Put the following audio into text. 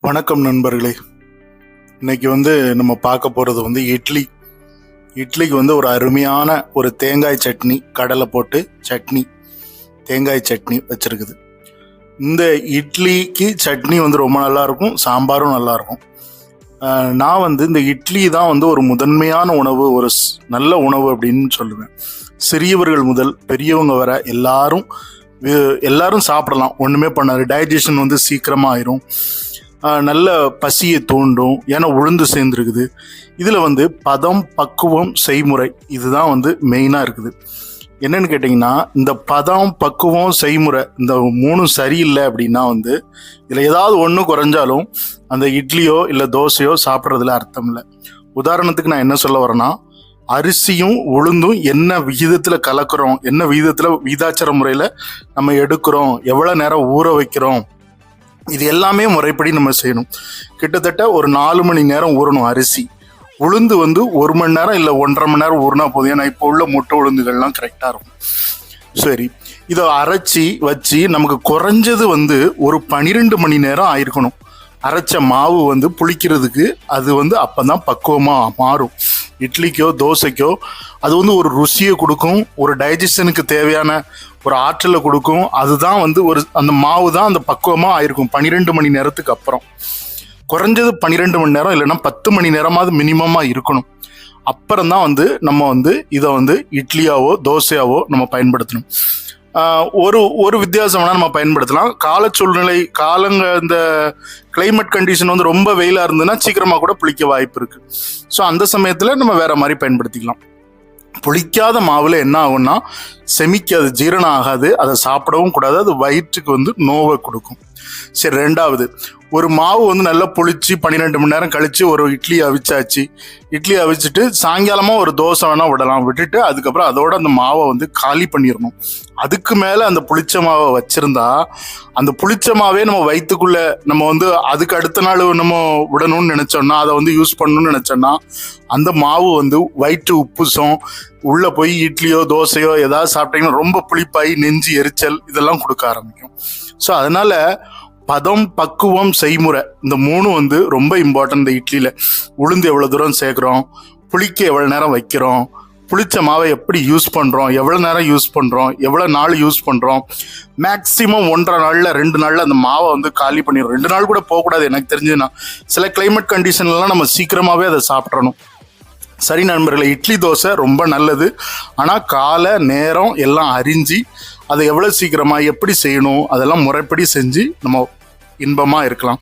வணக்கம் நண்பர்களே. இன்னைக்கு நம்ம பார்க்க போகிறது இட்லிக்கு ஒரு அருமையான ஒரு தேங்காய் சட்னி, கடலை போட்டு சட்னி, தேங்காய் சட்னி வச்சிருக்குது. இந்த இட்லிக்கு சட்னி ரொம்ப நல்லா இருக்கும், சாம்பாரும் நல்லா இருக்கும். நான் இந்த இட்லி தான் ஒரு முதன்மையான உணவு, ஒரு நல்ல உணவு அப்படின்னு சொல்லுவேன். சிறியவர்கள் முதல் பெரியவங்க வர எல்லாரும் சாப்பிடலாம், ஒன்றுமே பண்ணாது. டைஜஷன் சீக்கிரமாக ஆயிரும், நல்ல பசியை தூண்டும், ஏன்னா உளுந்து சேர்ந்துருக்குது. இதில் பதம், பக்குவம், செய்முறை இதுதான் மெயினாக இருக்குது. என்னன்னு கேட்டிங்கன்னா, இந்த பதம், பக்குவம், செய்முறை இந்த மூணும் சரியில்லை அப்படின்னா இதில் ஏதாவது ஒன்று குறைஞ்சாலும் அந்த இட்லியோ இல்லை தோசையோ சாப்பிட்றதுல அர்த்தம் இல்லை. உதாரணத்துக்கு நான் என்ன சொல்ல வரேன்னா, அரிசியும் உளுந்தும் என்ன விகிதத்தில் கலக்கிறோம், என்ன விகிதத்தில் விகிதாச்சார முறையில் நம்ம எடுக்கிறோம், எவ்வளோ நேரம் ஊற வைக்கிறோம், இது எல்லாமே முறைப்படி நம்ம செய்யணும். கிட்டத்தட்ட ஒரு 4 மணி நேரம் ஊறணும் அரிசி. உளுந்து 1 மணி நேரம் இல்லை 1.5 மணி நேரம் ஊறினா போதும். ஏன்னா இப்போ உள்ள முட்டை உளுந்துகள்லாம் கரெக்டாக இருக்கும். சரி, இதை அரைச்சி வச்சு நமக்கு குறைஞ்சது ஒரு 12 மணி நேரம் ஆயிருக்கணும். அரைச்ச மாவு புளிக்கிறதுக்கு அது அப்போ தான் பக்குவமாக மாறும். இட்லிக்கோ தோசைக்கோ அது ஒரு ருசியை கொடுக்கும், ஒரு டைஜஷனுக்கு தேவையான ஒரு ஆற்றலை கொடுக்கும். அதுதான் அந்த மாவு தான் அந்த பக்குவமாக ஆயிருக்கும் 12 மணி நேரத்துக்கு அப்புறம். குறைஞ்சது 12 மணி நேரம் இல்லைன்னா 10 மணி நேரமாவது மினிமமாக இருக்கணும். அப்புறம் தான் நம்ம இதை இட்லியாவோ தோசையாவோ நம்ம பயன்படுத்தணும். ஒரு வித்தியாசம் வேணால் நம்ம பயன்படுத்தலாம். கால சூழ்நிலை, இந்த கிளைமேட் கண்டிஷன் ரொம்ப வெயிலாக இருந்ததுன்னா சீக்கிரமாக கூட புளிக்க வாய்ப்பு இருக்குது. ஸோ அந்த சமயத்தில் நம்ம வேற மாதிரி பயன்படுத்திக்கலாம். புளிக்காத மாவில் என்ன ஆகும்னா, செமிக்காது, ஜீரணம் ஆகாது, அதை சாப்பிடவும் கூடாது, அது வயிற்றுக்கு நோவை கொடுக்கும். சரி, ரெண்டாவது, ஒரு மாவு நல்லா புளிச்சு 12 மணி நேரம் கழிச்சு ஒரு இட்லி அவிச்சாச்சு. இட்லி அவிச்சிட்டு சாயங்காலமாக ஒரு தோசை வேணால் விடலாம், விட்டுட்டு அதுக்கப்புறம் அதோட அந்த மாவை காலி பண்ணிடணும். அதுக்கு மேலே அந்த புளிச்ச மாவை வச்சிருந்தா அந்த புளிச்ச மாவே நம்ம வயிற்றுக்குள்ள நம்ம அதுக்கு அடுத்த நாள் நம்ம விடணும்னு நினைச்சோம்னா, அதை யூஸ் பண்ணணும்னு நினைச்சோம்னா, அந்த மாவு வயிற்று உப்புசம் உள்ள போய் இட்லியோ தோசையோ ஏதாவது சாப்பிட்டீங்கன்னா ரொம்ப புளிப்பாகி நெஞ்சு எரிச்சல் இதெல்லாம் கொடுக்க ஆரம்பிக்கும். ஸோ அதனால பதம், பக்குவம், செய்முறை இந்த மூணும் ரொம்ப இம்பார்ட்டன்ட். இந்த இட்லியில் உளுந்து எவ்வளோ தூரம் சேர்க்குறோம், புளிக்க எவ்வளோ நேரம் வைக்கிறோம், புளிச்ச மாவை எப்படி யூஸ் பண்ணுறோம், எவ்வளோ நேரம் யூஸ் பண்ணுறோம், எவ்வளோ நாள் யூஸ் பண்ணுறோம். மேக்ஸிமம் 1.5 நாளில் 2 நாளில் அந்த மாவை காலி பண்ணிடுறோம். 2 நாள் கூட போகக்கூடாது எனக்கு தெரிஞ்சுன்னா. சில கிளைமேட் கண்டிஷன்லாம் நம்ம சீக்கிரமாகவே அதை சாப்பிட்றணும். சரி நண்பர்களே, இட்லி தோசை ரொம்ப நல்லது. ஆனால் கால நேரம் எல்லாம் அறிஞ்சு அதை எவ்வளோ சீக்கிரமாக எப்படி செய்யணும் அதெல்லாம் முறைப்படி செஞ்சு நம்ம இன்பமாக இருக்கலாம்.